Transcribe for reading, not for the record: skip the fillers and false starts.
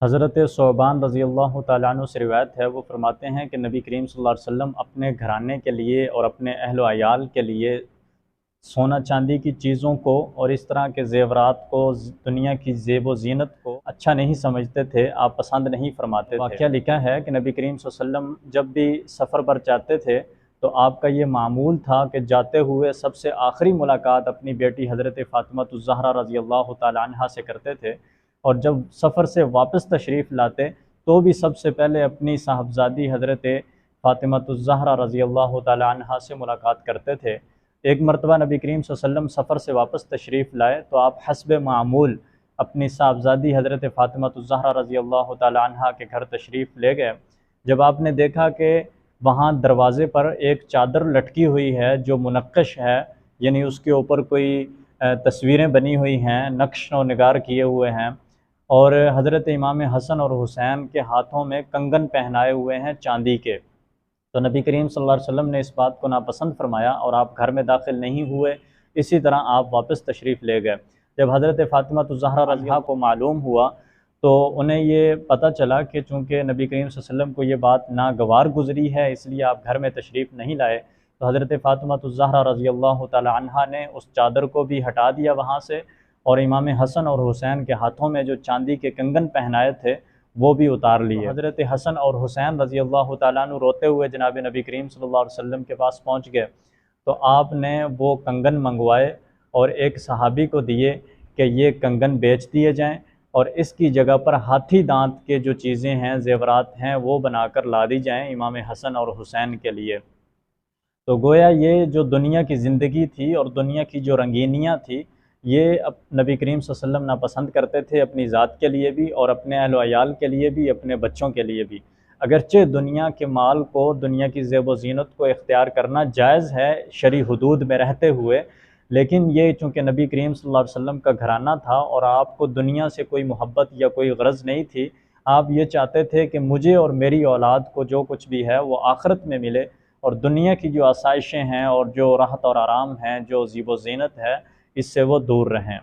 حضرت ثعبان رضی اللہ تعالیٰ عنہ سے روایت ہے، وہ فرماتے ہیں کہ نبی کریم صلی اللہ علیہ وسلم اپنے گھرانے کے لیے اور اپنے اہل و عیال کے لیے سونا چاندی کی چیزوں کو اور اس طرح کے زیورات کو، دنیا کی زیب و زینت کو اچھا نہیں سمجھتے تھے، آپ پسند نہیں فرماتے تھے۔ واقعہ لکھا ہے کہ نبی کریم صلی اللہ علیہ وسلم جب بھی سفر پر جاتے تھے تو آپ کا یہ معمول تھا کہ جاتے ہوئے سب سے آخری ملاقات اپنی بیٹی حضرت فاطمہ الزہرا رضی اللہ تعالیٰ عنہا سے کرتے تھے، اور جب سفر سے واپس تشریف لاتے تو بھی سب سے پہلے اپنی صاحبزادی حضرت فاطمہ الزہرا رضی اللہ تعالیٰ عنہا سے ملاقات کرتے تھے۔ ایک مرتبہ نبی کریم صلی اللہ علیہ وسلم سفر سے واپس تشریف لائے تو آپ حسب معمول اپنی صاحبزادی حضرت فاطمہ الزہرا رضی اللہ تعالیٰ عنہا کے گھر تشریف لے گئے۔ جب آپ نے دیکھا کہ وہاں دروازے پر ایک چادر لٹکی ہوئی ہے جو منقش ہے، یعنی اس کے اوپر کوئی تصویریں بنی ہوئی ہیں، نقش و نگار کیے ہوئے ہیں، اور حضرت امام حسن اور حسین کے ہاتھوں میں کنگن پہنائے ہوئے ہیں چاندی کے، تو نبی کریم صلی اللہ علیہ وسلم نے اس بات کو ناپسند فرمایا اور آپ گھر میں داخل نہیں ہوئے، اسی طرح آپ واپس تشریف لے گئے۔ جب حضرت فاطمہ الزہرا رضی اللہ کو معلوم ہوا تو انہیں یہ پتہ چلا کہ چونکہ نبی کریم صلی اللہ علیہ وسلم کو یہ بات ناگوار گزری ہے، اس لیے آپ گھر میں تشریف نہیں لائے، تو حضرت فاطمہ الزہرا رضی اللہ تعالی عنہا نے اس چادر کو بھی ہٹا دیا وہاں سے، اور امام حسن اور حسین کے ہاتھوں میں جو چاندی کے کنگن پہنائے تھے وہ بھی اتار لیے۔ حضرت حسن اور حسین رضی اللہ تعالیٰ عنہ روتے ہوئے جناب نبی کریم صلی اللہ علیہ وسلم کے پاس پہنچ گئے، تو آپ نے وہ کنگن منگوائے اور ایک صحابی کو دیے کہ یہ کنگن بیچ دیے جائیں، اور اس کی جگہ پر ہاتھی دانت کے جو چیزیں ہیں، زیورات ہیں، وہ بنا کر لا دی جائیں امام حسن اور حسین کے لیے۔ تو گویا یہ جو دنیا کی زندگی تھی اور دنیا کی جو رنگینیاں تھی، یہ نبی کریم صلی اللہ علیہ وسلم ناپسند کرتے تھے، اپنی ذات کے لیے بھی اور اپنے اہل و عیال کے لیے بھی، اپنے بچوں کے لیے بھی۔ اگرچہ دنیا کے مال کو، دنیا کی زیب و زینت کو اختیار کرنا جائز ہے شرعی حدود میں رہتے ہوئے، لیکن یہ چونکہ نبی کریم صلی اللہ علیہ وسلم کا گھرانہ تھا اور آپ کو دنیا سے کوئی محبت یا کوئی غرض نہیں تھی، آپ یہ چاہتے تھے کہ مجھے اور میری اولاد کو جو کچھ بھی ہے وہ آخرت میں ملے، اور دنیا کی جو آسائشیں ہیں اور جو راحت اور آرام ہیں، جو زیب و زینت ہے، اس سے وہ دور رہیں۔